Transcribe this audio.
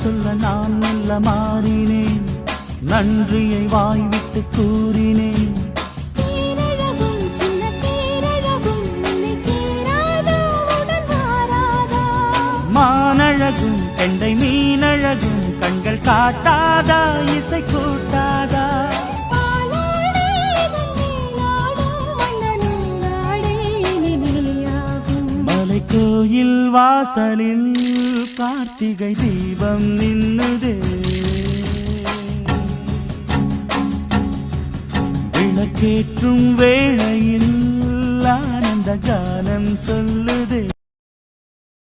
சொல்ல நான் மெல்ல மாறினேன், நன்றியை வாய்விட்டு கூறினேன். மானழகும் கெண்டை மீனழகும் கண்கள் காட்டாதா, இசை கூட்டாதா? மலைக்கோயில் வாசலில் கார்த்திகை தீபம் நின்னுதே, விளக்கேற்றும் வேளையில் ஆனந்த கானம் சொல்லுதே.